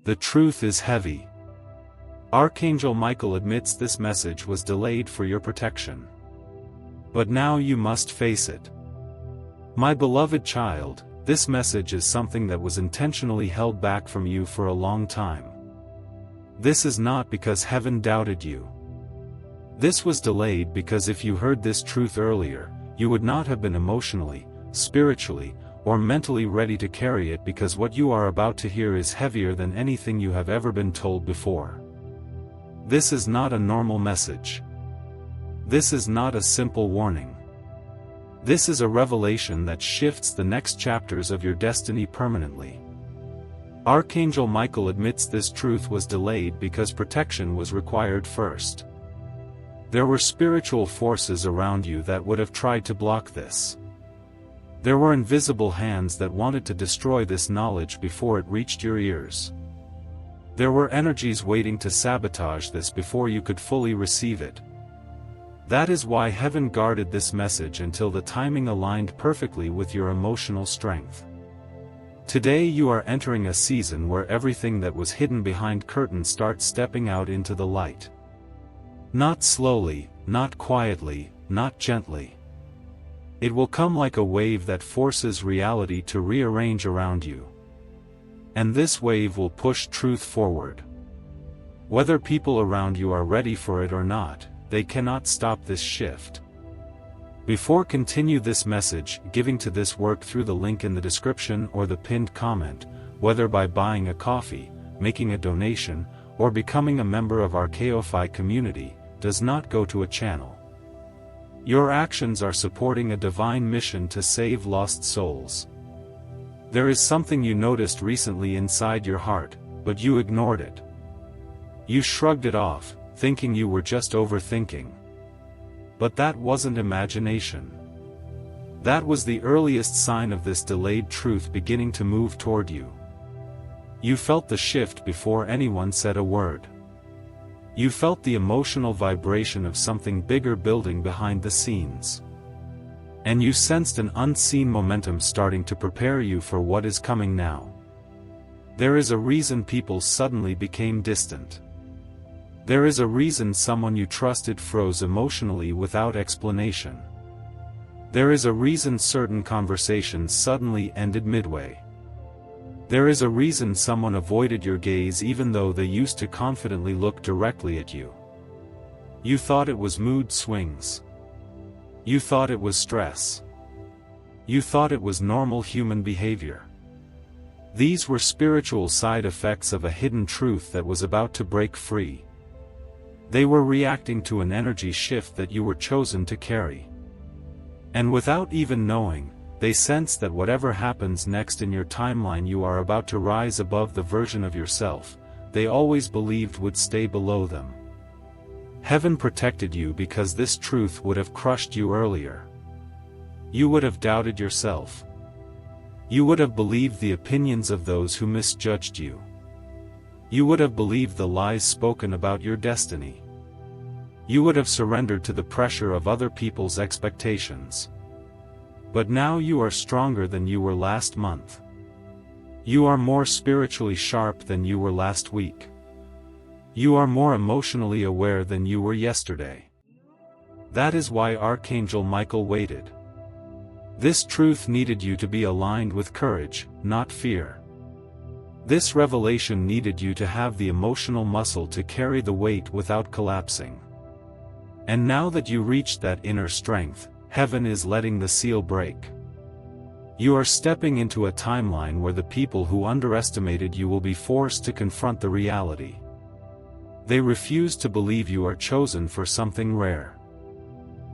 The truth is heavy. Archangel Michael admits this message was delayed for your protection. But now you must face it. My beloved child, this message is something that was intentionally held back from you for a long time. This is not because heaven doubted you. This was delayed because if you heard this truth earlier, you would not have been emotionally, spiritually, or mentally ready to carry it, because what you are about to hear is heavier than anything you have ever been told before. This is not a normal message. This is not a simple warning. This is a revelation that shifts the next chapters of your destiny permanently. Archangel Michael admits this truth was delayed because protection was required first. There were spiritual forces around you that would have tried to block this. There were invisible hands that wanted to destroy this knowledge before it reached your ears. There were energies waiting to sabotage this before you could fully receive it. That is why heaven guarded this message until the timing aligned perfectly with your emotional strength. Today you are entering a season where everything that was hidden behind curtains starts stepping out into the light. Not slowly, not quietly, not gently. It will come like a wave that forces reality to rearrange around you. And this wave will push truth forward. Whether people around you are ready for it or not, they cannot stop this shift. Before continue this message, giving to this work through the link in the description or the pinned comment, whether by buying a coffee, making a donation, or becoming a member of our KOFI community, does not go to a channel. Your actions are supporting a divine mission to save lost souls. There is something you noticed recently inside your heart, but you ignored it. You shrugged it off, thinking you were just overthinking. But that wasn't imagination. That was the earliest sign of this delayed truth beginning to move toward you. You felt the shift before anyone said a word. You felt the emotional vibration of something bigger building behind the scenes. And you sensed an unseen momentum starting to prepare you for what is coming now. There is a reason people suddenly became distant. There is a reason someone you trusted froze emotionally without explanation. There is a reason certain conversations suddenly ended midway. There is a reason someone avoided your gaze even though they used to confidently look directly at you. You thought it was mood swings. You thought it was stress. You thought it was normal human behavior. These were spiritual side effects of a hidden truth that was about to break free. They were reacting to an energy shift that you were chosen to carry. And without even knowing, they sense that whatever happens next in your timeline, you are about to rise above the version of yourself they always believed would stay below them. Heaven protected you because this truth would have crushed you earlier. You would have doubted yourself. You would have believed the opinions of those who misjudged you. You would have believed the lies spoken about your destiny. You would have surrendered to the pressure of other people's expectations. But now you are stronger than you were last month. You are more spiritually sharp than you were last week. You are more emotionally aware than you were yesterday. That is why Archangel Michael waited. This truth needed you to be aligned with courage, not fear. This revelation needed you to have the emotional muscle to carry the weight without collapsing. And now that you reached that inner strength, heaven is letting the seal break. You are stepping into a timeline where the people who underestimated you will be forced to confront the reality. They refuse to believe you are chosen for something rare.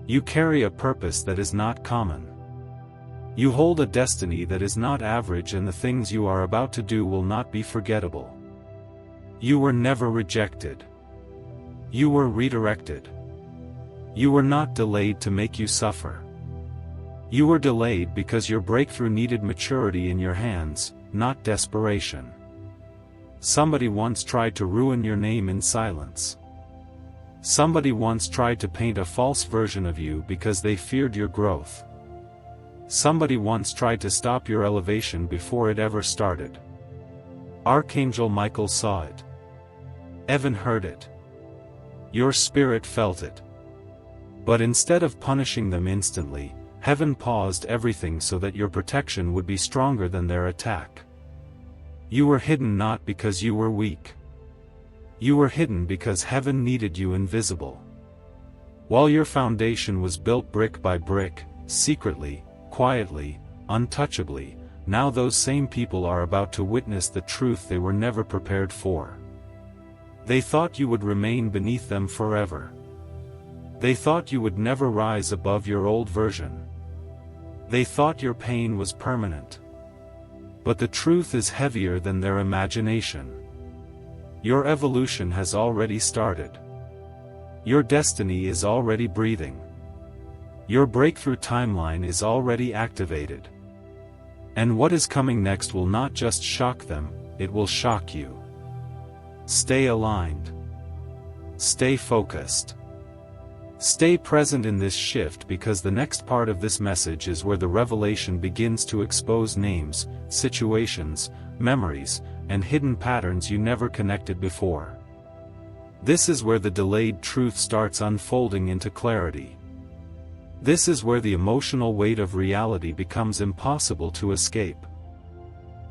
You carry a purpose that is not common. You hold a destiny that is not average, and the things you are about to do will not be forgettable. You were never rejected. You were redirected. You were not delayed to make you suffer. You were delayed because your breakthrough needed maturity in your hands, not desperation. Somebody once tried to ruin your name in silence. Somebody once tried to paint a false version of you because they feared your growth. Somebody once tried to stop your elevation before it ever started. Archangel Michael saw it. Heaven heard it. Your spirit felt it. But instead of punishing them instantly, heaven paused everything so that your protection would be stronger than their attack. You were hidden not because you were weak. You were hidden because heaven needed you invisible. While your foundation was built brick by brick, secretly, quietly, untouchably, now those same people are about to witness the truth they were never prepared for. They thought you would remain beneath them forever. They thought you would never rise above your old version. They thought your pain was permanent. But the truth is heavier than their imagination. Your evolution has already started. Your destiny is already breathing. Your breakthrough timeline is already activated. And what is coming next will not just shock them, it will shock you. Stay aligned. Stay focused. Stay present in this shift, because the next part of this message is where the revelation begins to expose names, situations, memories, and hidden patterns you never connected before. This is where the delayed truth starts unfolding into clarity. This is where the emotional weight of reality becomes impossible to escape.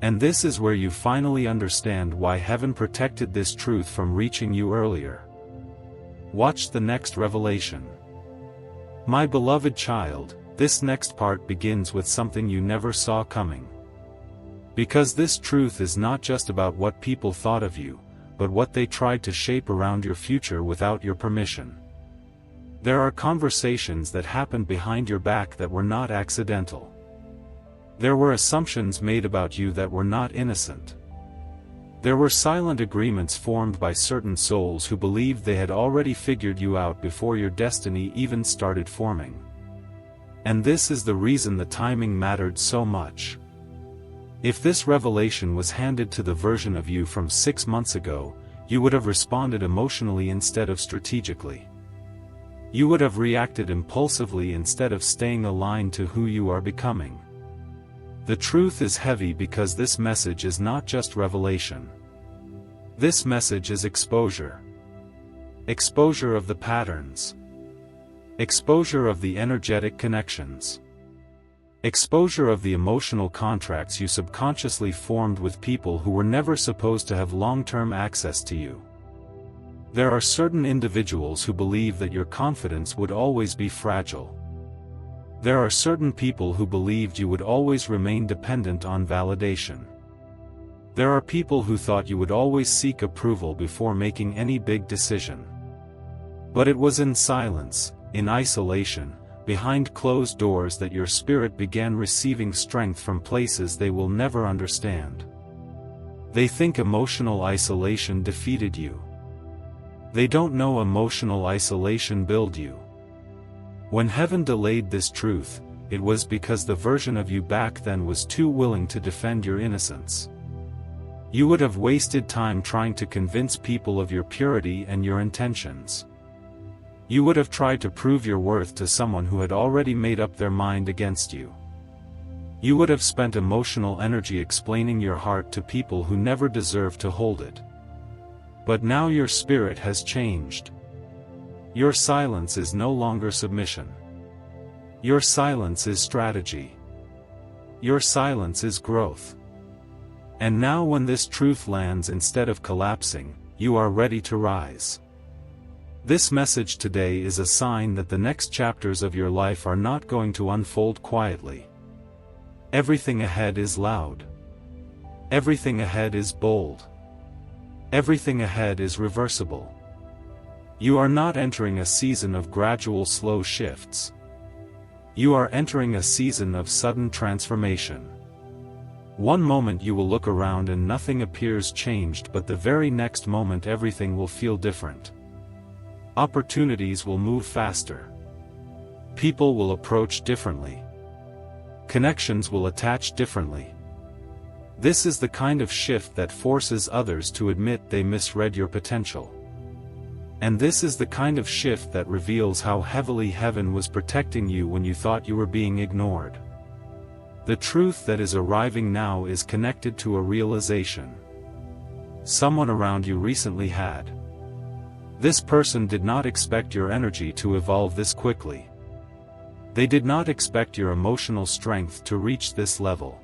And this is where you finally understand why heaven protected this truth from reaching you earlier. Watch the next revelation. My beloved child, this next part begins with something you never saw coming. Because this truth is not just about what people thought of you, but what they tried to shape around your future without your permission. There are conversations that happened behind your back that were not accidental. There were assumptions made about you that were not innocent. There were silent agreements formed by certain souls who believed they had already figured you out before your destiny even started forming. And this is the reason the timing mattered so much. If this revelation was handed to the version of you from 6 months ago, you would have responded emotionally instead of strategically. You would have reacted impulsively instead of staying aligned to who you are becoming. The truth is heavy because this message is not just revelation. This message is exposure. Exposure of the patterns. Exposure of the energetic connections. Exposure of the emotional contracts you subconsciously formed with people who were never supposed to have long-term access to you. There are certain individuals who believe that your confidence would always be fragile. There are certain people who believed you would always remain dependent on validation. There are people who thought you would always seek approval before making any big decision. But it was in silence, in isolation, behind closed doors that your spirit began receiving strength from places they will never understand. They think emotional isolation defeated you. They don't know emotional isolation built you. When heaven delayed this truth, it was because the version of you back then was too willing to defend your innocence. You would have wasted time trying to convince people of your purity and your intentions. You would have tried to prove your worth to someone who had already made up their mind against you. You would have spent emotional energy explaining your heart to people who never deserved to hold it. But now your spirit has changed. Your silence is no longer submission. Your silence is strategy. Your silence is growth. And now when this truth lands, instead of collapsing, you are ready to rise. This message today is a sign that the next chapters of your life are not going to unfold quietly. Everything ahead is loud. Everything ahead is bold. Everything ahead is reversible. You are not entering a season of gradual slow shifts. You are entering a season of sudden transformation. One moment you will look around and nothing appears changed, but the very next moment everything will feel different. Opportunities will move faster. People will approach differently. Connections will attach differently. This is the kind of shift that forces others to admit they misread your potential. And this is the kind of shift that reveals how heavily heaven was protecting you when you thought you were being ignored. The truth that is arriving now is connected to a realization. someone around you recently had. This person did not expect your energy to evolve this quickly. They did not expect your emotional strength to reach this level.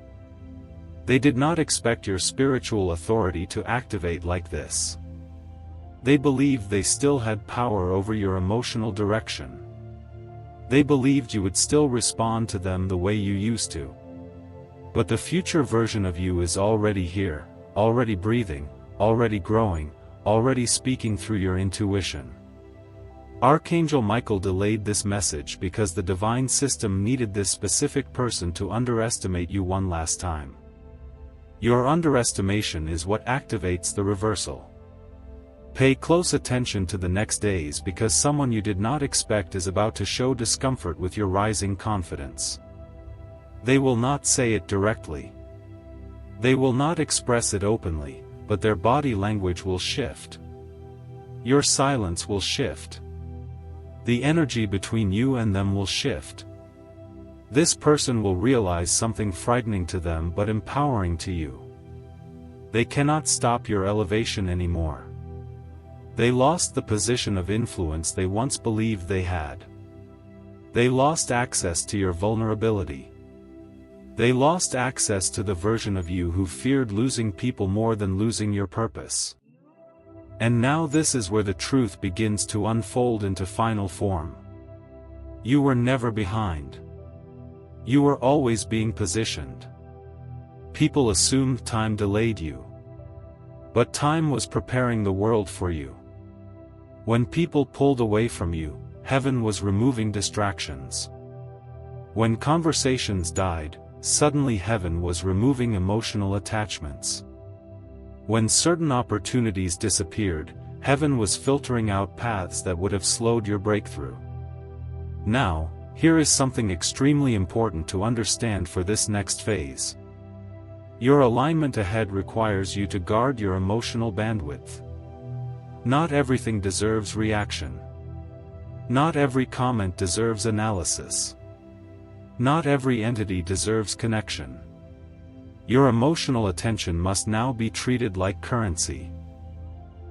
They did not expect your spiritual authority to activate like this. They believed they still had power over your emotional direction. They believed you would still respond to them the way you used to. But the future version of you is already here, already breathing, already growing, already speaking through your intuition. Archangel Michael delayed this message because the divine system needed this specific person to underestimate you one last time. Your underestimation is what activates the reversal. Pay close attention to the next days because someone you did not expect is about to show discomfort with your rising confidence. They will not say it directly. They will not express it openly, but their body language will shift. Your silence will shift. The energy between you and them will shift. This person will realize something frightening to them but empowering to you. They cannot stop your elevation anymore. They lost the position of influence they once believed they had. They lost access to your vulnerability. They lost access to the version of you who feared losing people more than losing your purpose. And now this is where the truth begins to unfold into final form. You were never behind. You were always being positioned. People assumed time delayed you. But time was preparing the world for you. When people pulled away from you, heaven was removing distractions. When conversations died, suddenly heaven was removing emotional attachments. When certain opportunities disappeared, heaven was filtering out paths that would have slowed your breakthrough. Now, here is something extremely important to understand for this next phase. Your alignment ahead requires you to guard your emotional bandwidth. Not everything deserves reaction. Not every comment deserves analysis. Not every entity deserves connection. Your emotional attention must now be treated like currency.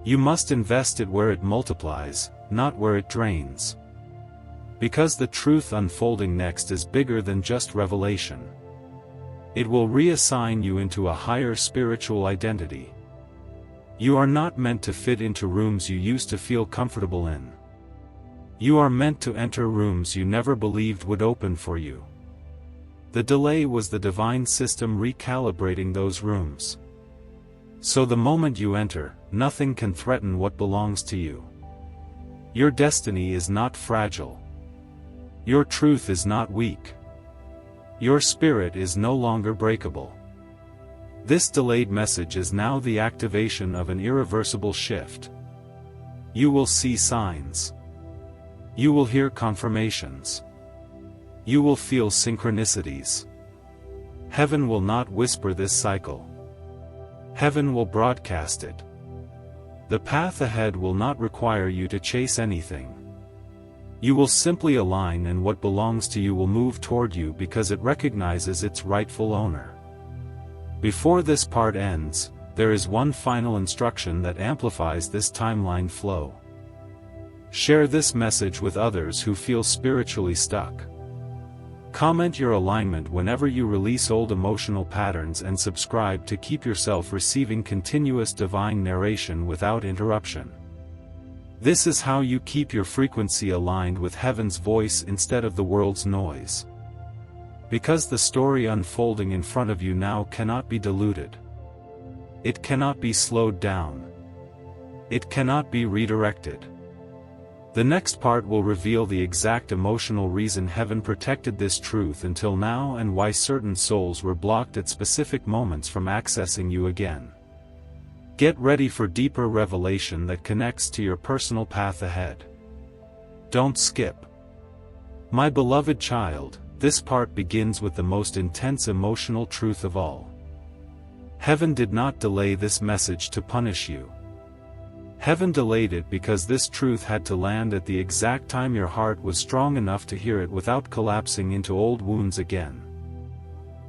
You must invest it where it multiplies, not where it drains. Because the truth unfolding next is bigger than just revelation. It will reassign you into a higher spiritual identity. You are not meant to fit into rooms you used to feel comfortable in. You are meant to enter rooms you never believed would open for you. The delay was the divine system recalibrating those rooms. So the moment you enter, nothing can threaten what belongs to you. Your destiny is not fragile. Your truth is not weak. Your spirit is no longer breakable. This delayed message is now the activation of an irreversible shift. You will see signs. You will hear confirmations. You will feel synchronicities. Heaven will not whisper this cycle. Heaven will broadcast it. The path ahead will not require you to chase anything. You will simply align and what belongs to you will move toward you because it recognizes its rightful owner. Before this part ends, there is one final instruction that amplifies this timeline flow. Share this message with others who feel spiritually stuck. Comment your alignment whenever you release old emotional patterns and subscribe to keep yourself receiving continuous divine narration without interruption. This is how you keep your frequency aligned with heaven's voice instead of the world's noise. Because the story unfolding in front of you now cannot be diluted. It cannot be slowed down. It cannot be redirected. The next part will reveal the exact emotional reason heaven protected this truth until now and why certain souls were blocked at specific moments from accessing you again. Get ready for deeper revelation that connects to your personal path ahead. Don't skip. My beloved child, this part begins with the most intense emotional truth of all. Heaven did not delay this message to punish you. Heaven delayed it because this truth had to land at the exact time your heart was strong enough to hear it without collapsing into old wounds again.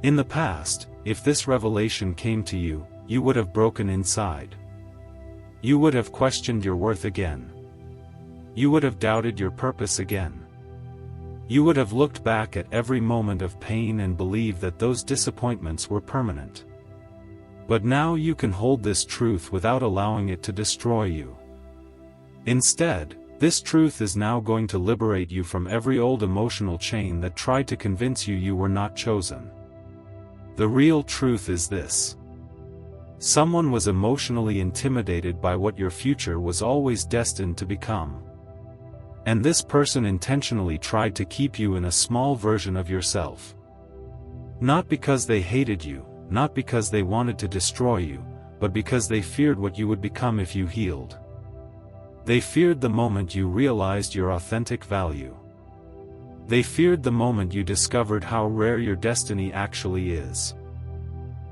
In the past, if this revelation came to you, you would have broken inside. You would have questioned your worth again. You would have doubted your purpose again. You would have looked back at every moment of pain and believed that those disappointments were permanent. But now you can hold this truth without allowing it to destroy you. Instead, this truth is now going to liberate you from every old emotional chain that tried to convince you you were not chosen. The real truth is this. Someone was emotionally intimidated by what your future was always destined to become. And this person intentionally tried to keep you in a small version of yourself. Not because they hated you, not because they wanted to destroy you, but because they feared what you would become if you healed. They feared the moment you realized your authentic value. They feared the moment you discovered how rare your destiny actually is.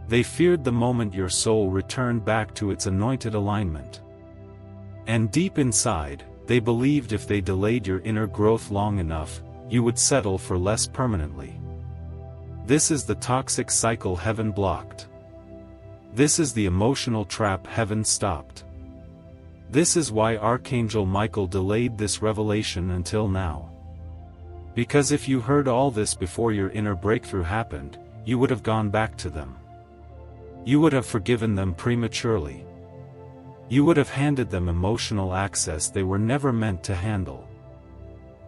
They feared the moment your soul returned back to its anointed alignment. And deep inside, they believed if they delayed your inner growth long enough, you would settle for less permanently. This is the toxic cycle heaven blocked. This is the emotional trap heaven stopped. This is why Archangel Michael delayed this revelation until now. Because if you heard all this before your inner breakthrough happened, you would have gone back to them. You would have forgiven them prematurely. You would have handed them emotional access they were never meant to handle.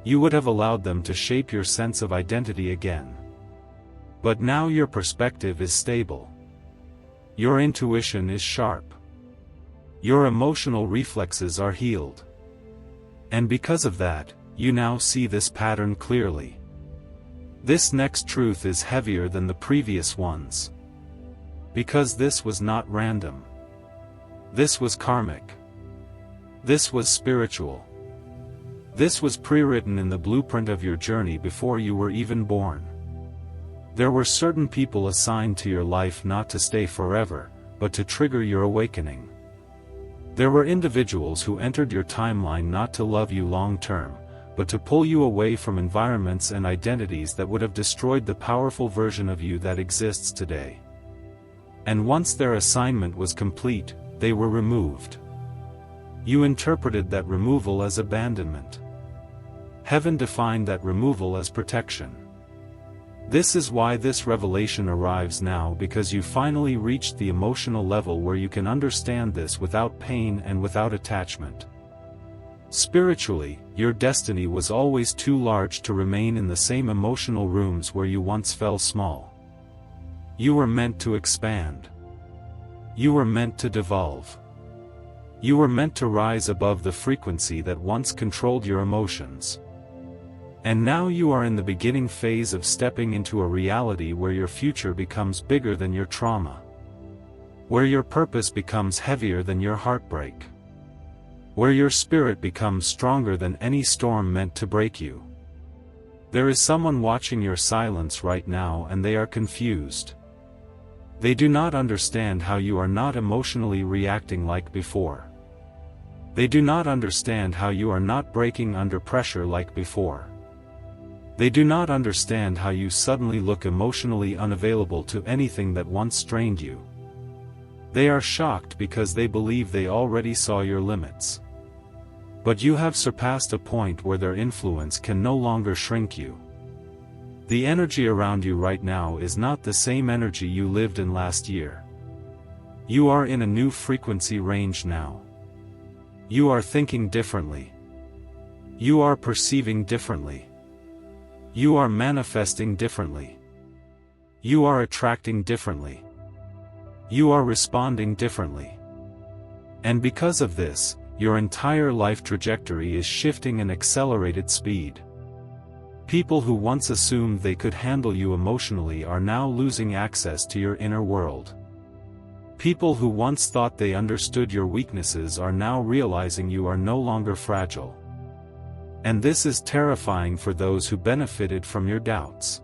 You would have allowed them to shape your sense of identity again. But now your perspective is stable. Your intuition is sharp. Your emotional reflexes are healed. And because of that, you now see this pattern clearly. This next truth is heavier than the previous ones. Because this was not random. This was karmic. This was spiritual. This was pre-written in the blueprint of your journey before you were even born. There were certain people assigned to your life not to stay forever, but to trigger your awakening. There were individuals who entered your timeline not to love you long-term, but to pull you away from environments and identities that would have destroyed the powerful version of you that exists today. And once their assignment was complete, they were removed. You interpreted that removal as abandonment. Heaven defined that removal as protection. This is why this revelation arrives now, because you finally reached the emotional level where you can understand this without pain and without attachment. Spiritually, your destiny was always too large to remain in the same emotional rooms where you once felt small. You were meant to expand. You were meant to devolve. You were meant to rise above the frequency that once controlled your emotions. And now you are in the beginning phase of stepping into a reality where your future becomes bigger than your trauma. Where your purpose becomes heavier than your heartbreak. Where your spirit becomes stronger than any storm meant to break you. There is someone watching your silence right now and they are confused. They do not understand how you are not emotionally reacting like before. They do not understand how you are not breaking under pressure like before. They do not understand how you suddenly look emotionally unavailable to anything that once strained you. They are shocked because they believe they already saw your limits. But you have surpassed a point where their influence can no longer shrink you. The energy around you right now is not the same energy you lived in last year. You are in a new frequency range now. You are thinking differently. You are perceiving differently. You are manifesting differently. You are attracting differently. You are responding differently. And because of this, your entire life trajectory is shifting at accelerated speed. People who once assumed they could handle you emotionally are now losing access to your inner world. People who once thought they understood your weaknesses are now realizing you are no longer fragile. And this is terrifying for those who benefited from your doubts.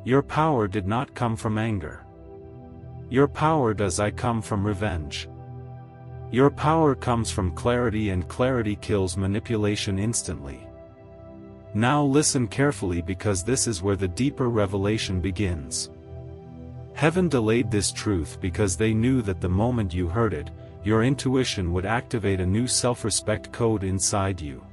Your power did not come from anger. Your power does not come from revenge. Your power comes from clarity, and clarity kills manipulation instantly. Now listen carefully, because this is where the deeper revelation begins. Heaven delayed this truth because they knew that the moment you heard it, your intuition would activate a new self-respect code inside you.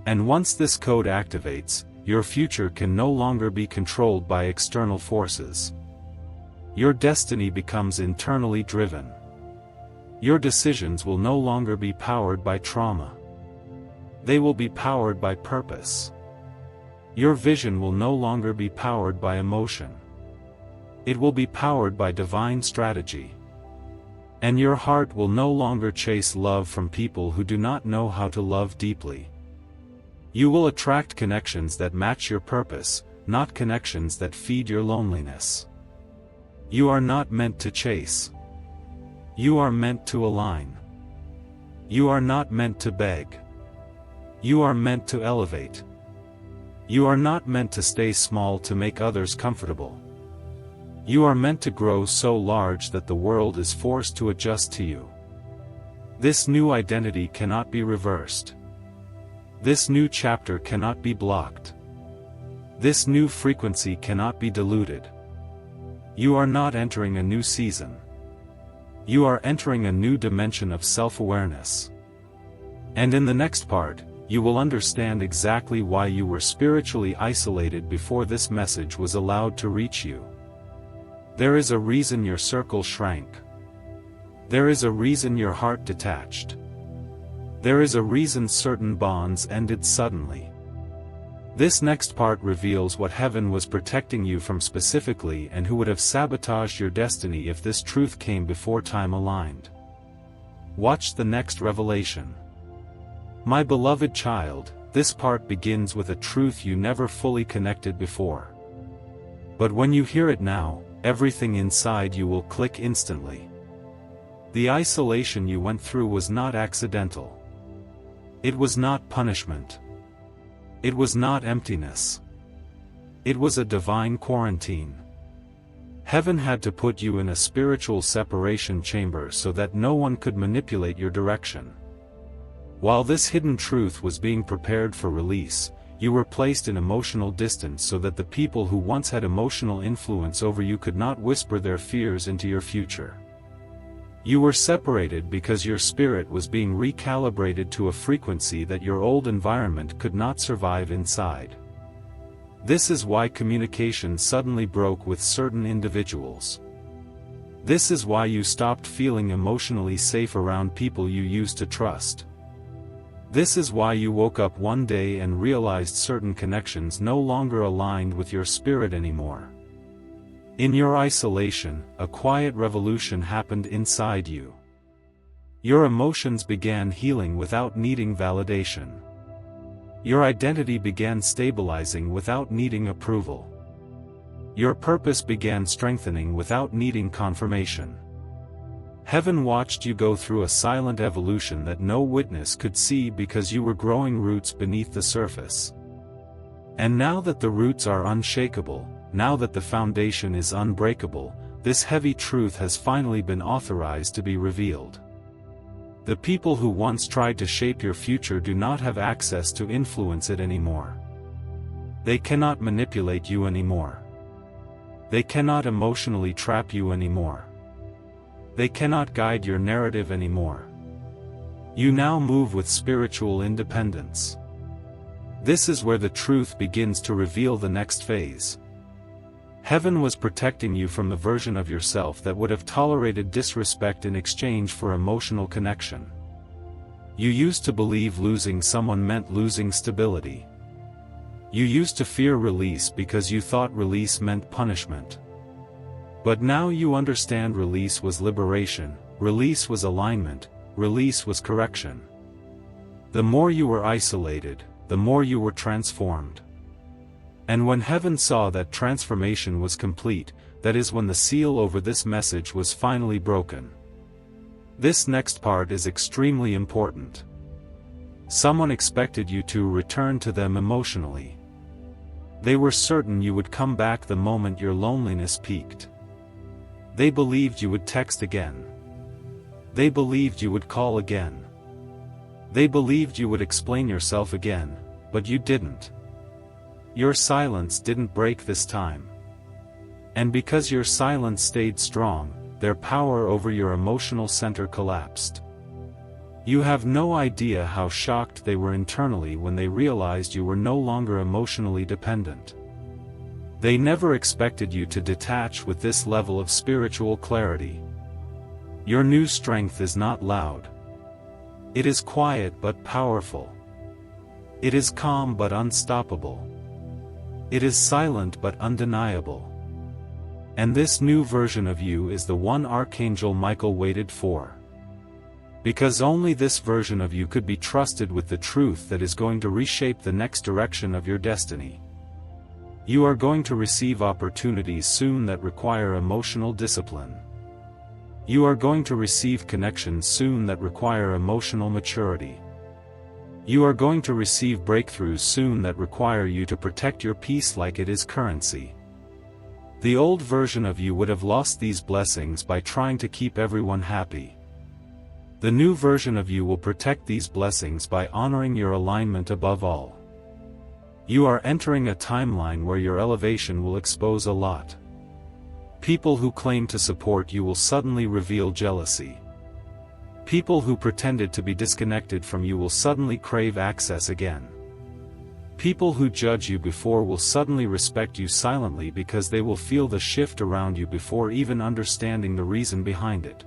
And once this code activates, your future can no longer be controlled by external forces. Your destiny becomes internally driven. Your decisions will no longer be powered by trauma. They will be powered by purpose. Your vision will no longer be powered by emotion. It will be powered by divine strategy. And your heart will no longer chase love from people who do not know how to love deeply. You will attract connections that match your purpose, not connections that feed your loneliness. You are not meant to chase. You are meant to align. You are not meant to beg. You are meant to elevate. You are not meant to stay small to make others comfortable. You are meant to grow so large that the world is forced to adjust to you. This new identity cannot be reversed. This new chapter cannot be blocked. This new frequency cannot be diluted. You are not entering a new season. You are entering a new dimension of self-awareness. And in the next part, you will understand exactly why you were spiritually isolated before this message was allowed to reach you. There is a reason your circle shrank. There is a reason your heart detached. There is a reason certain bonds ended suddenly. This next part reveals what heaven was protecting you from specifically and who would have sabotaged your destiny if this truth came before time aligned. Watch the next revelation. My beloved child, this part begins with a truth you never fully connected before. But when you hear it now, everything inside you will click instantly. The isolation you went through was not accidental. It was not punishment. It was not emptiness. It was a divine quarantine. Heaven had to put you in a spiritual separation chamber so that no one could manipulate your direction. While this hidden truth was being prepared for release, you were placed in emotional distance so that the people who once had emotional influence over you could not whisper their fears into your future. You were separated because your spirit was being recalibrated to a frequency that your old environment could not survive inside. This is why communication suddenly broke with certain individuals. This is why you stopped feeling emotionally safe around people you used to trust. This is why you woke up one day and realized certain connections no longer aligned with your spirit anymore. In your isolation, a quiet revolution happened inside you. Your emotions began healing without needing validation. Your identity began stabilizing without needing approval. Your purpose began strengthening without needing confirmation. Heaven watched you go through a silent evolution that no witness could see because you were growing roots beneath the surface. And now that the roots are unshakable, now that the foundation is unbreakable, this heavy truth has finally been authorized to be revealed. The people who once tried to shape your future do not have access to influence it anymore. They cannot manipulate you anymore. They cannot emotionally trap you anymore. They cannot guide your narrative anymore. You now move with spiritual independence. This is where the truth begins to reveal the next phase. Heaven was protecting you from the version of yourself that would have tolerated disrespect in exchange for emotional connection. You used to believe losing someone meant losing stability. You used to fear release because you thought release meant punishment. But now you understand release was liberation, release was alignment, release was correction. The more you were isolated, the more you were transformed. And when heaven saw that transformation was complete, that is when the seal over this message was finally broken. This next part is extremely important. Someone expected you to return to them emotionally. They were certain you would come back the moment your loneliness peaked. They believed you would text again. They believed you would call again. They believed you would explain yourself again, but you didn't. Your silence didn't break this time. And because your silence stayed strong, their power over your emotional center collapsed. You have no idea how shocked they were internally when they realized you were no longer emotionally dependent. They never expected you to detach with this level of spiritual clarity. Your new strength is not loud. It is quiet but powerful. It is calm but unstoppable. It is silent but undeniable. And this new version of you is the one Archangel Michael waited for. Because only this version of you could be trusted with the truth that is going to reshape the next direction of your destiny. You are going to receive opportunities soon that require emotional discipline. You are going to receive connections soon that require emotional maturity. You are going to receive breakthroughs soon that require you to protect your peace like it is currency. The old version of you would have lost these blessings by trying to keep everyone happy. The new version of you will protect these blessings by honoring your alignment above all. You are entering a timeline where your elevation will expose a lot. People who claim to support you will suddenly reveal jealousy. People who pretended to be disconnected from you will suddenly crave access again. People who judge you before will suddenly respect you silently because they will feel the shift around you before even understanding the reason behind it.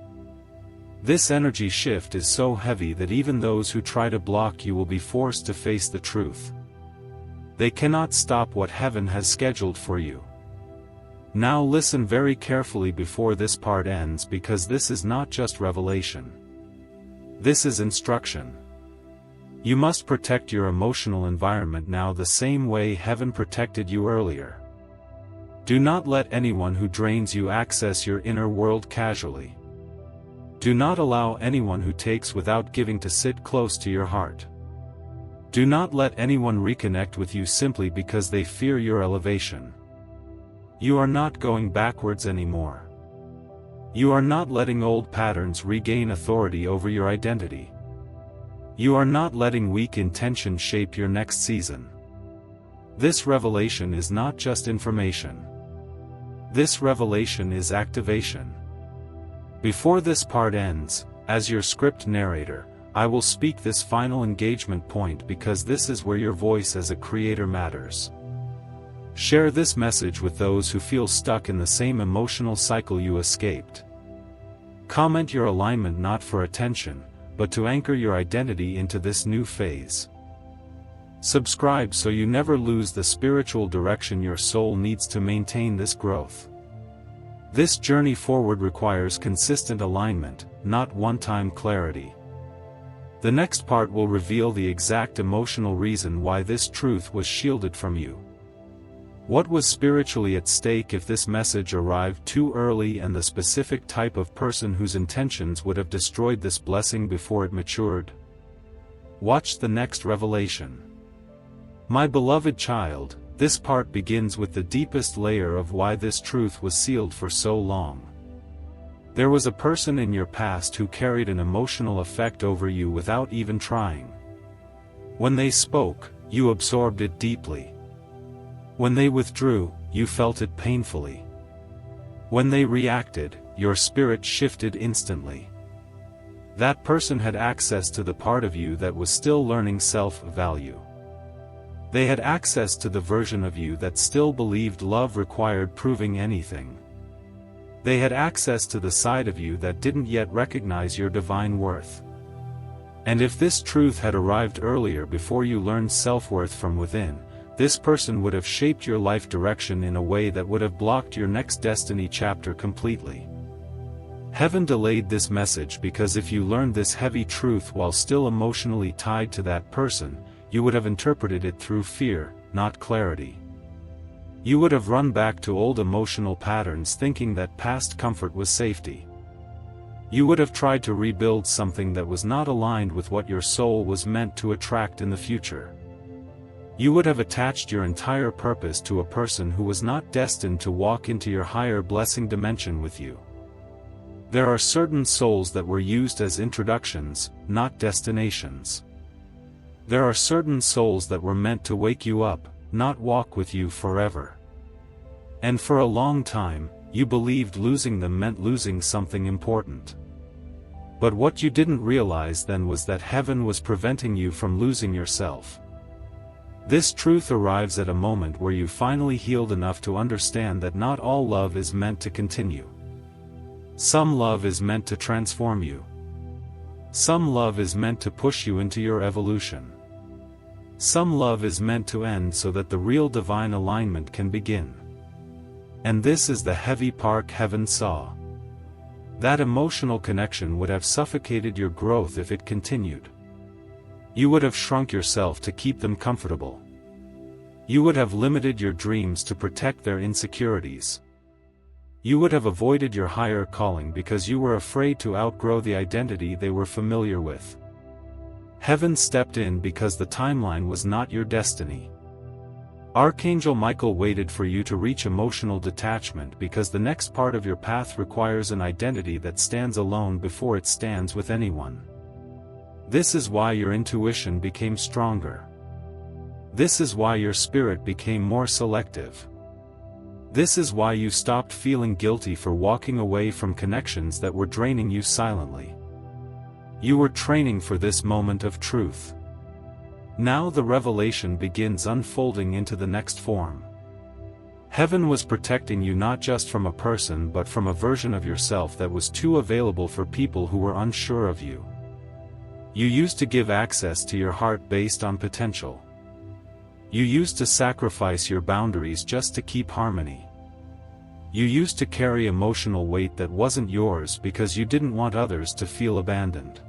This energy shift is so heavy that even those who try to block you will be forced to face the truth. They cannot stop what heaven has scheduled for you. Now listen very carefully before this part ends, because this is not just revelation. This is instruction. You must protect your emotional environment now the same way heaven protected you earlier. Do not let anyone who drains you access your inner world casually. Do not allow anyone who takes without giving to sit close to your heart. Do not let anyone reconnect with you simply because they fear your elevation. You are not going backwards anymore. You are not letting old patterns regain authority over your identity. You are not letting weak intention shape your next season. This revelation is not just information. This revelation is activation. Before this part ends, as your script narrator, I will speak this final engagement point because this is where your voice as a creator matters. Share this message with those who feel stuck in the same emotional cycle you escaped. Comment your alignment not for attention, but to anchor your identity into this new phase. Subscribe so you never lose the spiritual direction your soul needs to maintain this growth. This journey forward requires consistent alignment, not one-time clarity. The next part will reveal the exact emotional reason why this truth was shielded from you. What was spiritually at stake if this message arrived too early, and the specific type of person whose intentions would have destroyed this blessing before it matured? Watch the next revelation. My beloved child, this part begins with the deepest layer of why this truth was sealed for so long. There was a person in your past who carried an emotional effect over you without even trying. When they spoke, you absorbed it deeply. When they withdrew, you felt it painfully. When they reacted, your spirit shifted instantly. That person had access to the part of you that was still learning self-value. They had access to the version of you that still believed love required proving anything. They had access to the side of you that didn't yet recognize your divine worth. And if this truth had arrived earlier before you learned self-worth from within, this person would have shaped your life direction in a way that would have blocked your next destiny chapter completely. Heaven delayed this message because if you learned this heavy truth while still emotionally tied to that person, you would have interpreted it through fear, not clarity. You would have run back to old emotional patterns thinking that past comfort was safety. You would have tried to rebuild something that was not aligned with what your soul was meant to attract in the future. You would have attached your entire purpose to a person who was not destined to walk into your higher blessing dimension with you. There are certain souls that were used as introductions, not destinations. There are certain souls that were meant to wake you up, not walk with you forever. And for a long time, You believed losing them meant losing something important. But what you didn't realize then was that heaven was preventing you from losing yourself. This truth arrives at a moment where you finally healed enough to understand that not all love is meant to continue. Some love is meant to transform you. Some love is meant to push you into your evolution. Some love is meant to end so that the real divine alignment can begin. And this is the heavy part heaven saw. That emotional connection would have suffocated your growth if it continued. You would have shrunk yourself to keep them comfortable. You would have limited your dreams to protect their insecurities. You would have avoided your higher calling because you were afraid to outgrow the identity they were familiar with. Heaven stepped in because the timeline was not your destiny. Archangel Michael waited for you to reach emotional detachment because the next part of your path requires an identity that stands alone before it stands with anyone. This is why your intuition became stronger. This is why your spirit became more selective. This is why you stopped feeling guilty for walking away from connections that were draining you silently. You were training for this moment of truth. Now the revelation begins unfolding into the next form. Heaven was protecting you not just from a person but from a version of yourself that was too available for people who were unsure of you. You used to give access to your heart based on potential. You used to sacrifice your boundaries just to keep harmony. You used to carry emotional weight that wasn't yours because you didn't want others to feel abandoned.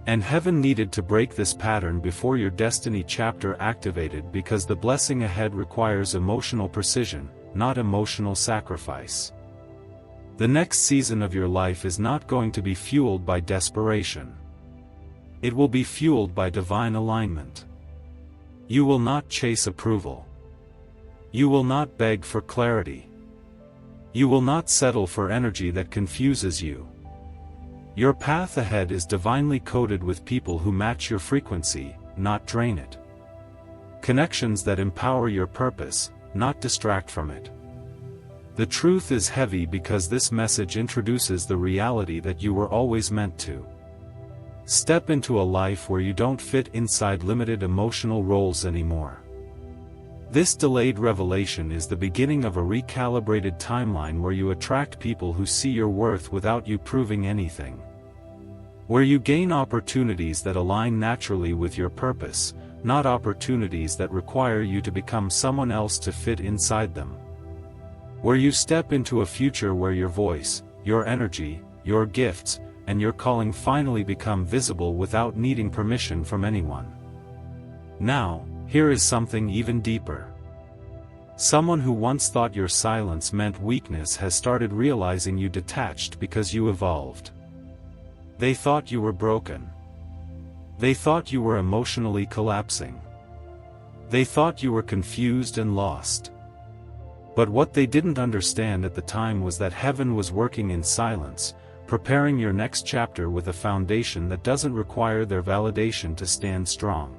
And heaven needed to break this pattern before your destiny chapter activated because the blessing ahead requires emotional precision, not emotional sacrifice. The next season of your life is not going to be fueled by desperation. It will be fueled by divine alignment. You will not chase approval. You will not beg for clarity. You will not settle for energy that confuses you. Your path ahead is divinely coded with people who match your frequency, not drain it. Connections that empower your purpose, not distract from it. The truth is heavy because this message introduces the reality that you were always meant to. Step into a life where you don't fit inside limited emotional roles anymore. This delayed revelation is the beginning of a recalibrated timeline where you attract people who see your worth without you proving anything. Where you gain opportunities that align naturally with your purpose, not opportunities that require you to become someone else to fit inside them. Where you step into a future where your voice, your energy, your gifts, and your calling finally become visible without needing permission from anyone. Now, here is something even deeper. Someone who once thought your silence meant weakness has started realizing you detached because you evolved. They thought you were broken. They thought you were emotionally collapsing. They thought you were confused and lost. But what they didn't understand at the time was that heaven was working in silence, preparing your next chapter with a foundation that doesn't require their validation to stand strong.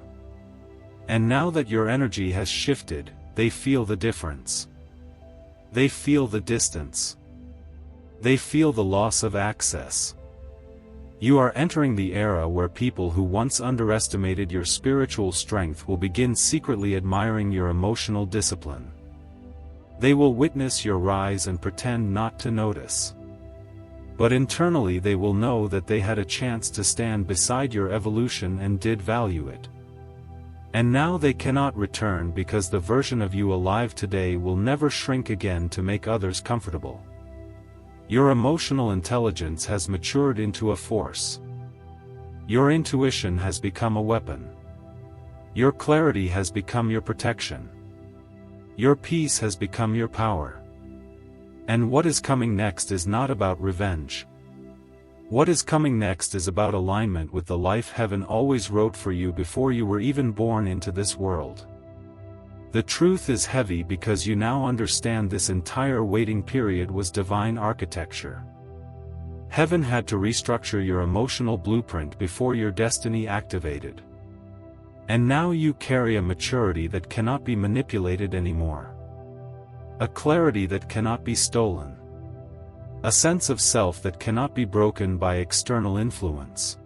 And now that your energy has shifted, they feel the difference. They feel the distance. They feel the loss of access. You are entering the era where people who once underestimated your spiritual strength will begin secretly admiring your emotional discipline. They will witness your rise and pretend not to notice. But internally they will know that they had a chance to stand beside your evolution and did value it. And now they cannot return because the version of you alive today will never shrink again to make others comfortable. Your emotional intelligence has matured into a force. Your intuition has become a weapon. Your clarity has become your protection. Your peace has become your power. And what is coming next is not about revenge. What is coming next is about alignment with the life heaven always wrote for you before you were even born into this world. The truth is heavy because you now understand this entire waiting period was divine architecture. Heaven had to restructure your emotional blueprint before your destiny activated. And now you carry a maturity that cannot be manipulated anymore. A clarity that cannot be stolen. A sense of self that cannot be broken by external influence.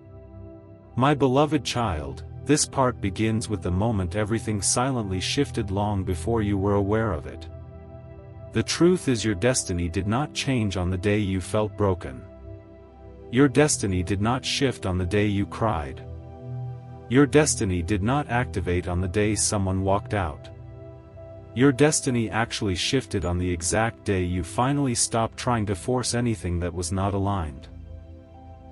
My beloved child, this part begins with the moment everything silently shifted long before you were aware of it. The truth is, your destiny did not change on the day you felt broken. Your destiny did not shift on the day you cried. Your destiny did not activate on the day someone walked out. Your destiny actually shifted on the exact day you finally stopped trying to force anything that was not aligned.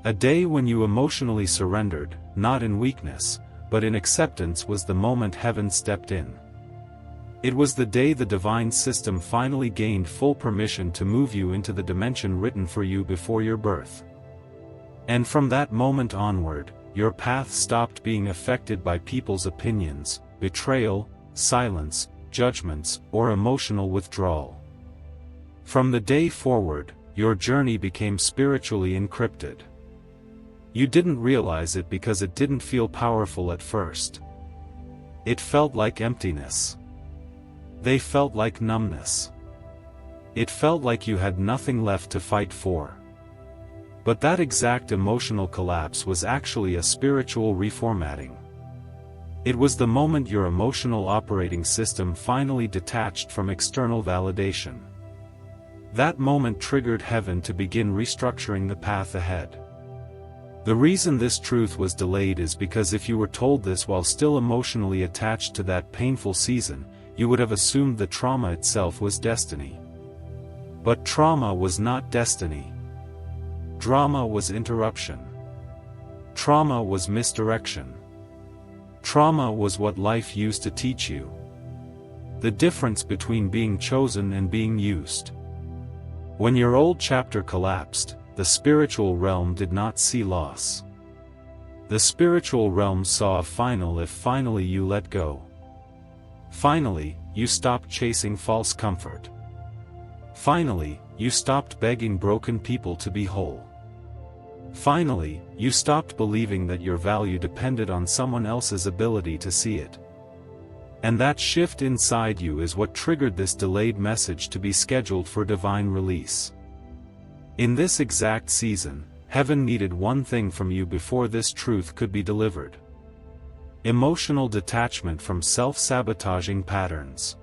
A day when you emotionally surrendered, not in weakness, but in acceptance, was the moment heaven stepped in. It was the day the divine system finally gained full permission to move you into the dimension written for you before your birth. And from that moment onward, your path stopped being affected by people's opinions, betrayal, silence, judgments, or emotional withdrawal. From the day forward, your journey became spiritually encrypted. You didn't realize it because it didn't feel powerful at first. It felt like emptiness. They felt like numbness. It felt like you had nothing left to fight for. But that exact emotional collapse was actually a spiritual reformatting. It was the moment your emotional operating system finally detached from external validation. That moment triggered heaven to begin restructuring the path ahead. The reason this truth was delayed is because if you were told this while still emotionally attached to that painful season, you would have assumed the trauma itself was destiny. But trauma was not destiny. Drama was interruption. Trauma was misdirection. Trauma was what life used to teach you. The difference between being chosen and being used. When your old chapter collapsed, the spiritual realm did not see loss. The spiritual realm saw a final if finally you let go. Finally, you stopped chasing false comfort. Finally, you stopped begging broken people to be whole. Finally, you stopped believing that your value depended on someone else's ability to see it. And that shift inside you is what triggered this delayed message to be scheduled for divine release. In this exact season, heaven needed one thing from you before this truth could be delivered. Emotional detachment from self-sabotaging patterns.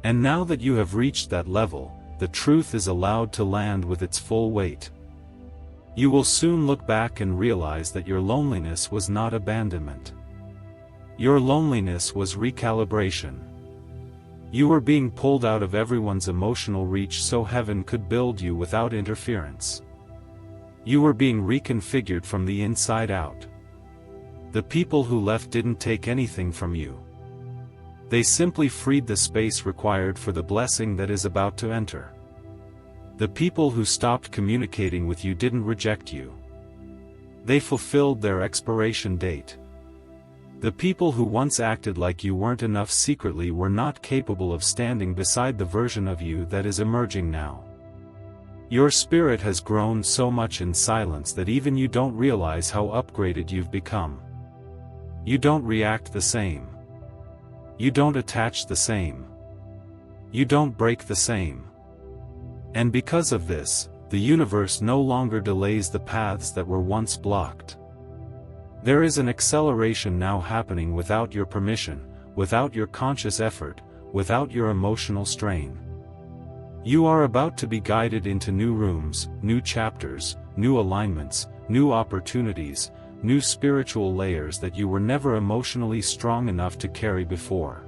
And now that you have reached that level, the truth is allowed to land with its full weight. You will soon look back and realize that your loneliness was not abandonment. Your loneliness was recalibration. You were being pulled out of everyone's emotional reach so heaven could build you without interference. You were being reconfigured from the inside out. The people who left didn't take anything from you. They simply freed the space required for the blessing that is about to enter. The people who stopped communicating with you didn't reject you. They fulfilled their expiration date. The people who once acted like you weren't enough secretly were not capable of standing beside the version of you that is emerging now. Your spirit has grown so much in silence that even you don't realize how upgraded you've become. You don't react the same. You don't attach the same. You don't break the same. And because of this, the universe no longer delays the paths that were once blocked. There is an acceleration now happening without your permission, without your conscious effort, without your emotional strain. You are about to be guided into new rooms, new chapters, new alignments, new opportunities, new spiritual layers that you were never emotionally strong enough to carry before.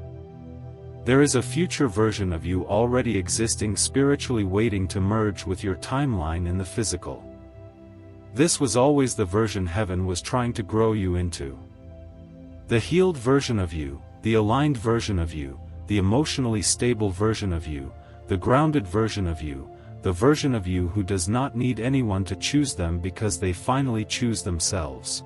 There is a future version of you already existing spiritually waiting to merge with your timeline in the physical. This was always the version heaven was trying to grow you into. The healed version of you, the aligned version of you, the emotionally stable version of you, the grounded version of you, the version of you who does not need anyone to choose them because they finally choose themselves.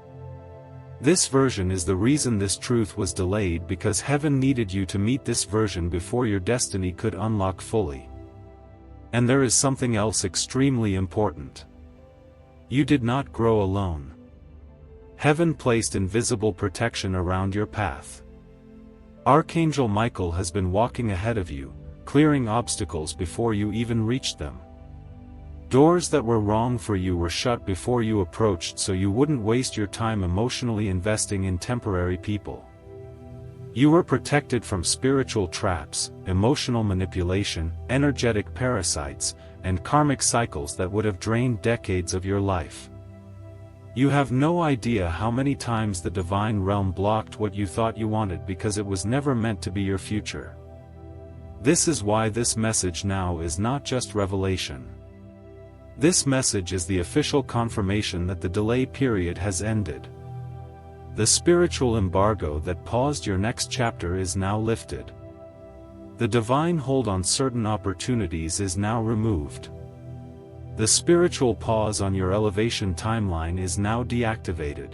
This version is the reason this truth was delayed, because heaven needed you to meet this version before your destiny could unlock fully. And there is something else extremely important. You did not grow alone. Heaven placed invisible protection around your path. Archangel Michael has been walking ahead of you, clearing obstacles before you even reached them. Doors that were wrong for you were shut before you approached so you wouldn't waste your time emotionally investing in temporary people. You were protected from spiritual traps, emotional manipulation, energetic parasites, and karmic cycles that would have drained decades of your life. You have no idea how many times the divine realm blocked what you thought you wanted because it was never meant to be your future. This is why this message now is not just revelation. This message is the official confirmation that the delay period has ended. The spiritual embargo that paused your next chapter is now lifted. The divine hold on certain opportunities is now removed. The spiritual pause on your elevation timeline is now deactivated.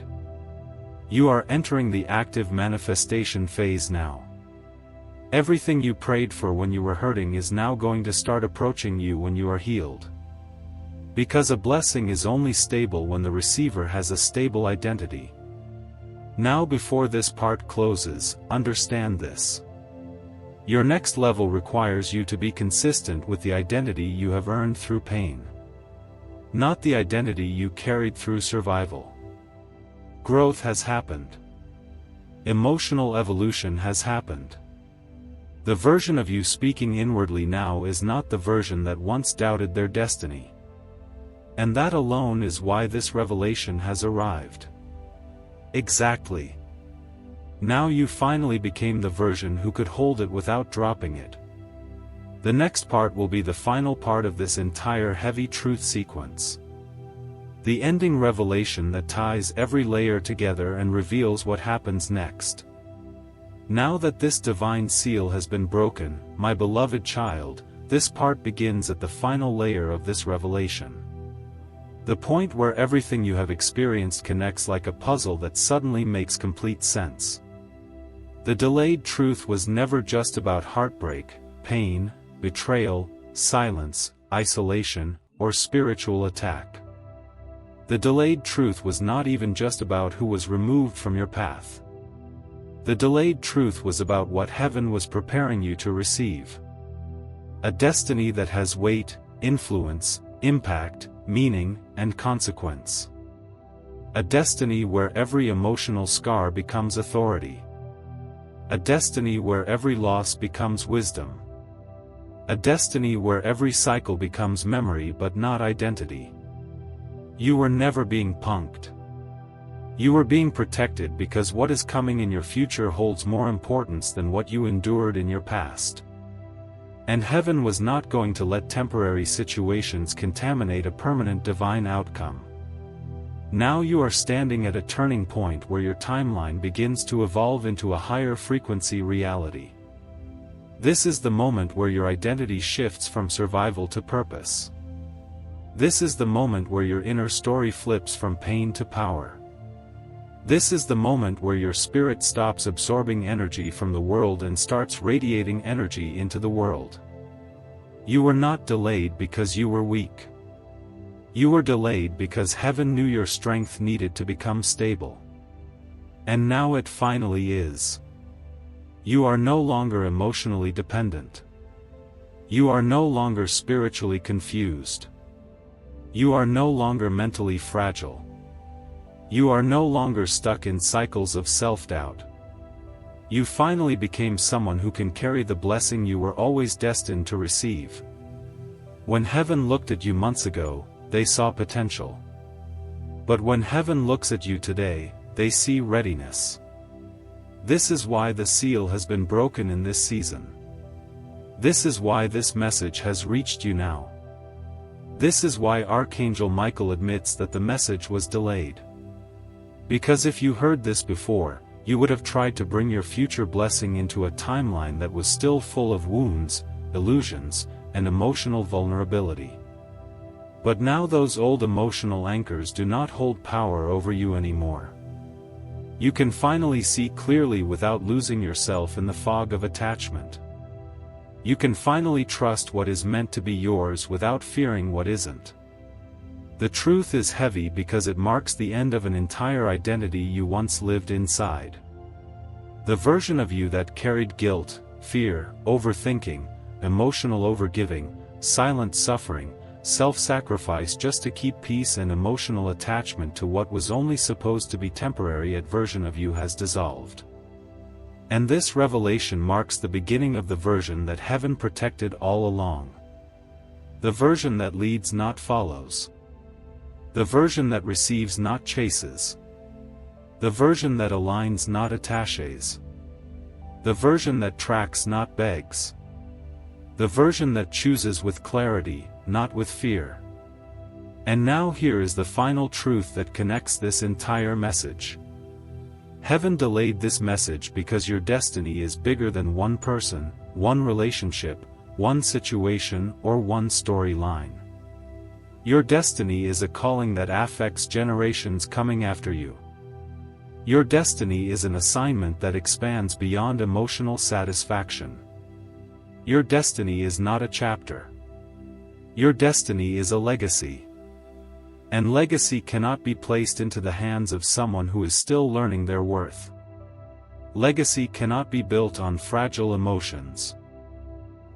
You are entering the active manifestation phase now. Everything you prayed for when you were hurting is now going to start approaching you when you are healed. Because a blessing is only stable when the receiver has a stable identity. Now before this part closes, understand this. Your next level requires you to be consistent with the identity you have earned through pain. Not the identity you carried through survival. Growth has happened. Emotional evolution has happened. The version of you speaking inwardly now is not the version that once doubted their destiny. And that alone is why this revelation has arrived. Exactly. Now you finally became the version who could hold it without dropping it. The next part will be the final part of this entire heavy truth sequence. The ending revelation that ties every layer together and reveals what happens next. Now that this divine seal has been broken, my beloved child, this part begins at the final layer of this revelation. The point where everything you have experienced connects like a puzzle that suddenly makes complete sense. The delayed truth was never just about heartbreak, pain, betrayal, silence, isolation, or spiritual attack. The delayed truth was not even just about who was removed from your path. The delayed truth was about what heaven was preparing you to receive. A destiny that has weight, influence, impact, meaning, and consequence. A destiny where every emotional scar becomes authority. A destiny where every loss becomes wisdom. A destiny where every cycle becomes memory but not identity. You were never being punked. You were being protected because what is coming in your future holds more importance than what you endured in your past. And heaven was not going to let temporary situations contaminate a permanent divine outcome. Now you are standing at a turning point where your timeline begins to evolve into a higher frequency reality. This is the moment where your identity shifts from survival to purpose. This is the moment where your inner story flips from pain to power. This is the moment where your spirit stops absorbing energy from the world and starts radiating energy into the world. You were not delayed because you were weak. You were delayed because heaven knew your strength needed to become stable. And now it finally is. You are no longer emotionally dependent. You are no longer spiritually confused. You are no longer mentally fragile. You are no longer stuck in cycles of self-doubt. You finally became someone who can carry the blessing you were always destined to receive. When heaven looked at you months ago, they saw potential. But when heaven looks at you today, they see readiness. This is why the seal has been broken in this season. This is why this message has reached you now. This is why Archangel Michael admits that the message was delayed. Because if you heard this before, you would have tried to bring your future blessing into a timeline that was still full of wounds, illusions, and emotional vulnerability. But now those old emotional anchors do not hold power over you anymore. You can finally see clearly without losing yourself in the fog of attachment. You can finally trust what is meant to be yours without fearing what isn't. The truth is heavy because it marks the end of an entire identity you once lived inside. The version of you that carried guilt, fear, overthinking, emotional overgiving, silent suffering, self-sacrifice just to keep peace and emotional attachment to what was only supposed to be temporary version of you has dissolved. And this revelation marks the beginning of the version that heaven protected all along. The version that leads not follows. The version that receives not chases. The version that aligns not attaches. The version that tracks not begs. The version that chooses with clarity, not with fear. And now here is the final truth that connects this entire message. Heaven delayed this message because your destiny is bigger than one person, one relationship, one situation, or one storyline. Your destiny is a calling that affects generations coming after you. Your destiny is an assignment that expands beyond emotional satisfaction. Your destiny is not a chapter. Your destiny is a legacy. And legacy cannot be placed into the hands of someone who is still learning their worth. Legacy cannot be built on fragile emotions.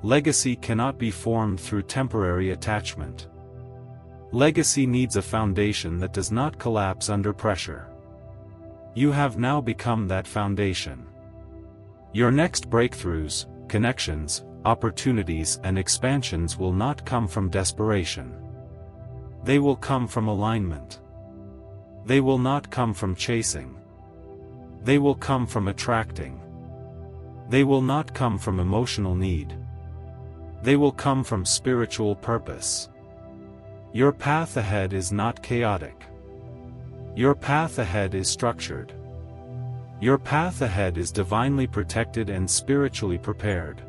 Legacy cannot be formed through temporary attachment. Legacy needs a foundation that does not collapse under pressure. You have now become that foundation. Your next breakthroughs, connections, opportunities, and expansions will not come from desperation. They will come from alignment. They will not come from chasing. They will come from attracting. They will not come from emotional need. They will come from spiritual purpose. Your path ahead is not chaotic. Your path ahead is structured. Your path ahead is divinely protected and spiritually prepared.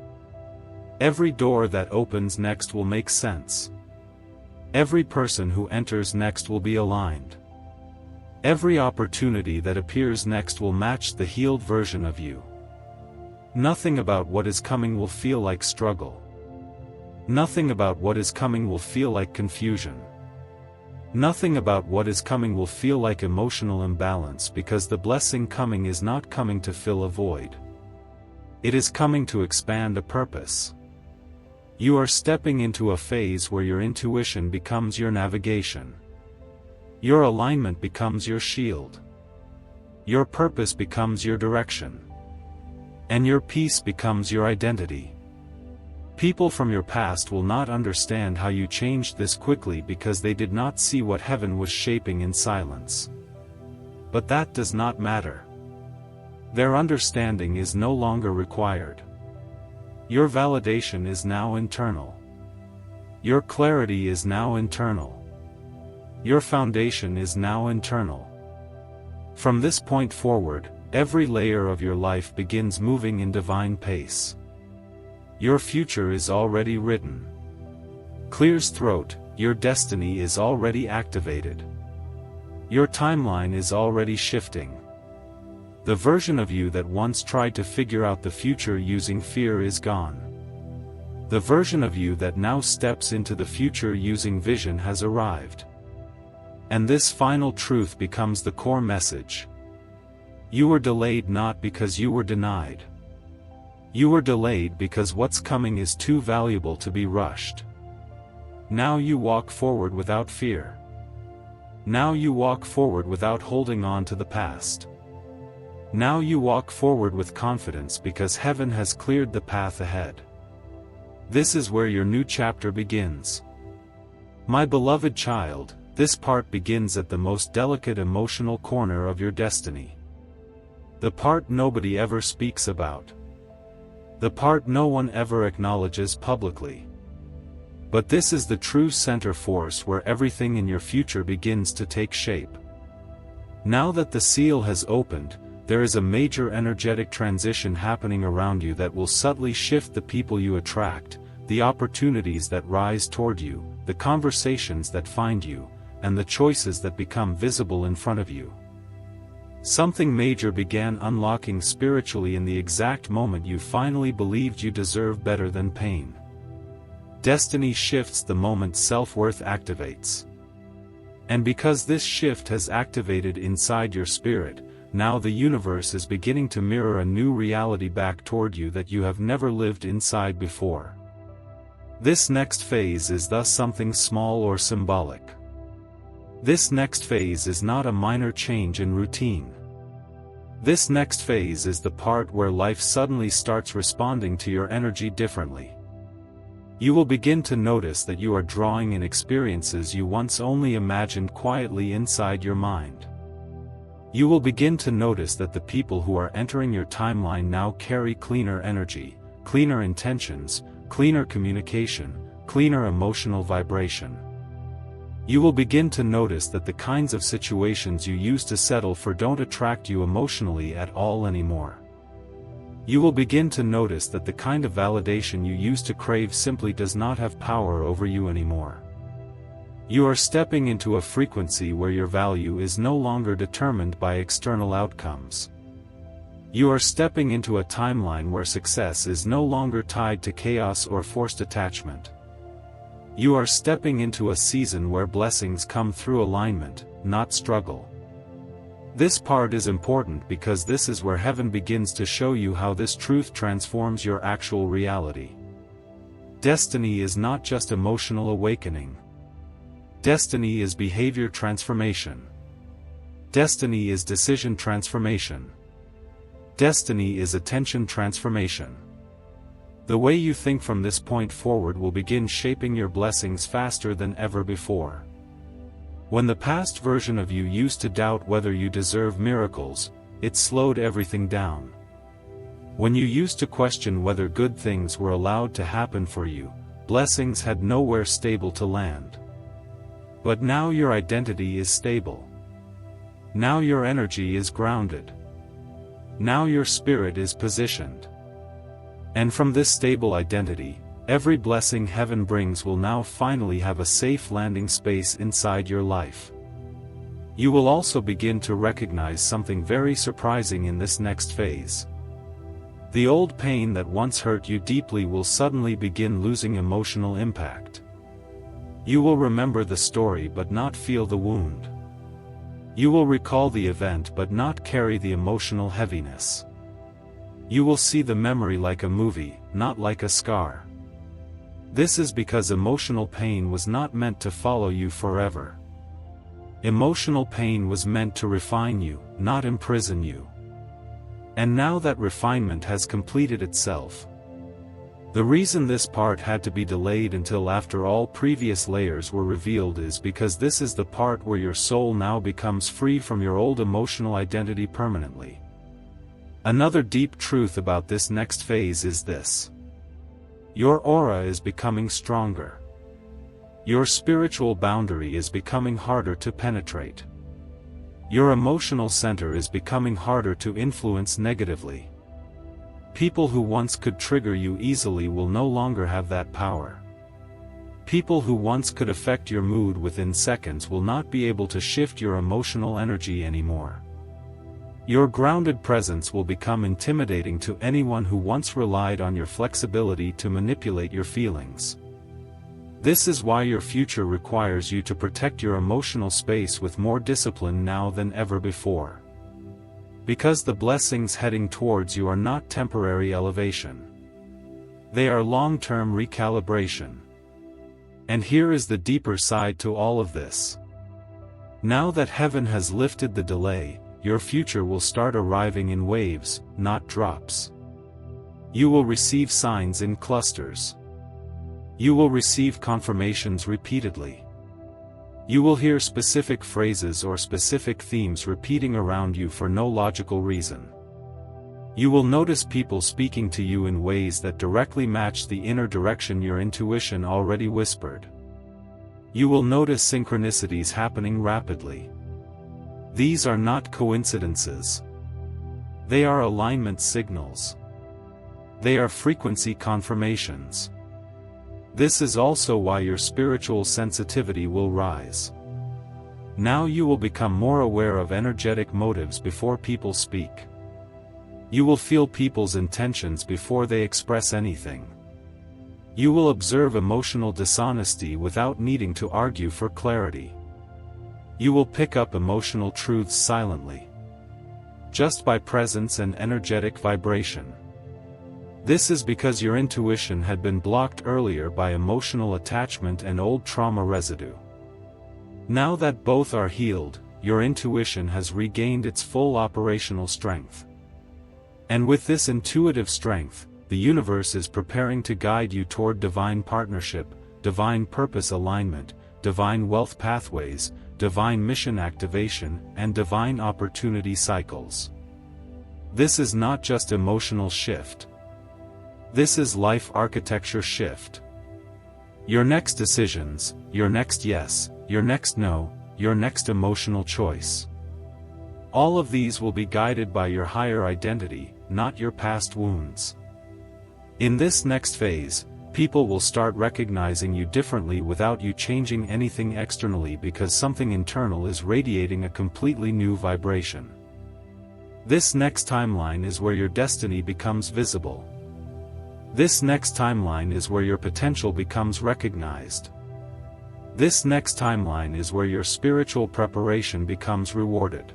Every door that opens next will make sense. Every person who enters next will be aligned. Every opportunity that appears next will match the healed version of you. Nothing about what is coming will feel like struggle. Nothing about what is coming will feel like confusion. Nothing about what is coming will feel like emotional imbalance, because the blessing coming is not coming to fill a void. It is coming to expand a purpose. You are stepping into a phase where your intuition becomes your navigation. Your alignment becomes your shield. Your purpose becomes your direction. And your peace becomes your identity. People from your past will not understand how you changed this quickly because they did not see what heaven was shaping in silence. But that does not matter. Their understanding is no longer required. Your validation is now internal. Your clarity is now internal. Your foundation is now internal. From this point forward, every layer of your life begins moving in divine pace. Your future is already written. Clears throat, your destiny is already activated. Your timeline is already shifting. The version of you that once tried to figure out the future using fear is gone. The version of you that now steps into the future using vision has arrived. And this final truth becomes the core message. You were delayed not because you were denied. You were delayed because what's coming is too valuable to be rushed. Now you walk forward without fear. Now you walk forward without holding on to the past. Now you walk forward with confidence because heaven has cleared the path ahead. This is where your new chapter begins. My beloved child, this part begins at the most delicate emotional corner of your destiny. The part nobody ever speaks about. The part no one ever acknowledges publicly. But this is the true center force where everything in your future begins to take shape. Now that the seal has opened, there is a major energetic transition happening around you that will subtly shift the people you attract, the opportunities that rise toward you, the conversations that find you, and the choices that become visible in front of you. Something major began unlocking spiritually in the exact moment you finally believed you deserve better than pain. Destiny shifts the moment self-worth activates. And because this shift has activated inside your spirit, now the universe is beginning to mirror a new reality back toward you that you have never lived inside before. This next phase is thus something small or symbolic. This next phase is not a minor change in routine. This next phase is the part where life suddenly starts responding to your energy differently. You will begin to notice that you are drawing in experiences you once only imagined quietly inside your mind. You will begin to notice that the people who are entering your timeline now carry cleaner energy, cleaner intentions, cleaner communication, cleaner emotional vibration. You will begin to notice that the kinds of situations you used to settle for don't attract you emotionally at all anymore. You will begin to notice that the kind of validation you used to crave simply does not have power over you anymore. You are stepping into a frequency where your value is no longer determined by external outcomes. You are stepping into a timeline where success is no longer tied to chaos or forced attachment. You are stepping into a season where blessings come through alignment, not struggle. This part is important because this is where heaven begins to show you how this truth transforms your actual reality. Destiny is not just emotional awakening. Destiny is behavior transformation. Destiny is decision transformation. Destiny is attention transformation. The way you think from this point forward will begin shaping your blessings faster than ever before. When the past version of you used to doubt whether you deserve miracles, it slowed everything down. When you used to question whether good things were allowed to happen for you, blessings had nowhere stable to land. But now your identity is stable. Now your energy is grounded. Now your spirit is positioned. And from this stable identity, every blessing heaven brings will now finally have a safe landing space inside your life. You will also begin to recognize something very surprising in this next phase. The old pain that once hurt you deeply will suddenly begin losing emotional impact. You will remember the story but not feel the wound. You will recall the event but not carry the emotional heaviness. You will see the memory like a movie, not like a scar. This is because emotional pain was not meant to follow you forever. Emotional pain was meant to refine you, not imprison you. And now that refinement has completed itself. The reason this part had to be delayed until after all previous layers were revealed is because this is the part where your soul now becomes free from your old emotional identity permanently. Another deep truth about this next phase is this. Your aura is becoming stronger. Your spiritual boundary is becoming harder to penetrate. Your emotional center is becoming harder to influence negatively. People who once could trigger you easily will no longer have that power. People who once could affect your mood within seconds will not be able to shift your emotional energy anymore. Your grounded presence will become intimidating to anyone who once relied on your flexibility to manipulate your feelings. This is why your future requires you to protect your emotional space with more discipline now than ever before. Because the blessings heading towards you are not temporary elevation. They are long-term recalibration. And here is the deeper side to all of this. Now that heaven has lifted the delay, your future will start arriving in waves, not drops. You will receive signs in clusters. You will receive confirmations repeatedly. You will hear specific phrases or specific themes repeating around you for no logical reason. You will notice people speaking to you in ways that directly match the inner direction your intuition already whispered. You will notice synchronicities happening rapidly. These are not coincidences. They are alignment signals. They are frequency confirmations. This is also why your spiritual sensitivity will rise. Now you will become more aware of energetic motives before people speak. You will feel people's intentions before they express anything. You will observe emotional dishonesty without needing to argue for clarity. You will pick up emotional truths silently. Just by presence and energetic vibration. This is because your intuition had been blocked earlier by emotional attachment and old trauma residue. Now that both are healed, your intuition has regained its full operational strength. And with this intuitive strength, the universe is preparing to guide you toward divine partnership, divine purpose alignment, divine wealth pathways, divine mission activation, and divine opportunity cycles. This is not just emotional shift. This is life architecture shift. Your next decisions, your next yes, your next no, your next emotional choice. All of these will be guided by your higher identity, not your past wounds. In this next phase, people will start recognizing you differently without you changing anything externally because something internal is radiating a completely new vibration. This next timeline is where your destiny becomes visible. This next timeline is where your potential becomes recognized. This next timeline is where your spiritual preparation becomes rewarded.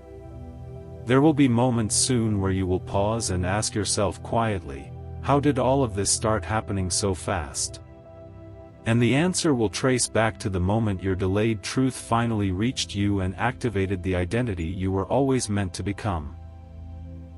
There will be moments soon where you will pause and ask yourself quietly, how did all of this start happening so fast? And the answer will trace back to the moment your delayed truth finally reached you and activated the identity you were always meant to become.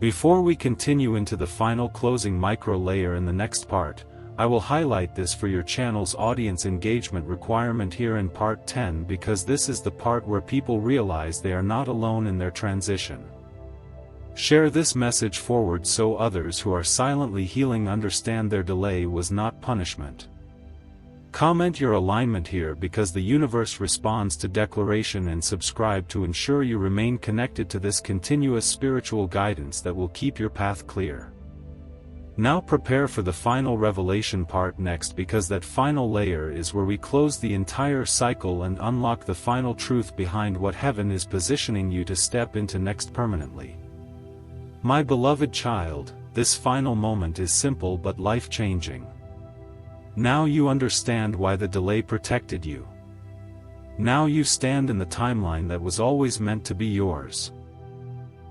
Before we continue into the final closing micro layer in the next part, I will highlight this for your channel's audience engagement requirement here in part 10 because this is the part where people realize they are not alone in their transition. Share this message forward so others who are silently healing understand their delay was not punishment. Comment your alignment here because the universe responds to declaration, and subscribe to ensure you remain connected to this continuous spiritual guidance that will keep your path clear. Now prepare for the final revelation part next because that final layer is where we close the entire cycle and unlock the final truth behind what heaven is positioning you to step into next permanently. My beloved child, this final moment is simple but life-changing. Now you understand why the delay protected you. Now you stand in the timeline that was always meant to be yours.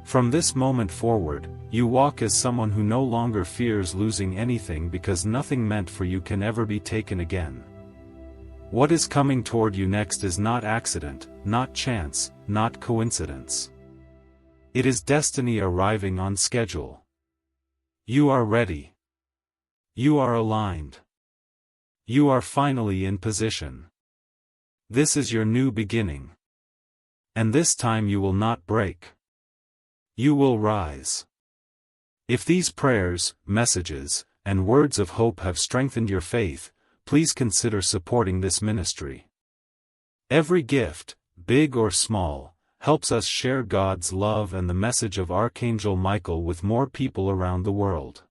From this moment forward, you walk as someone who no longer fears losing anything because nothing meant for you can ever be taken again. What is coming toward you next is not accident, not chance, not coincidence. It is destiny arriving on schedule. You are ready. You are aligned. You are finally in position. This is your new beginning. And this time you will not break. You will rise. If these prayers, messages, and words of hope have strengthened your faith, please consider supporting this ministry. Every gift, big or small, helps us share God's love and the message of Archangel Michael with more people around the world.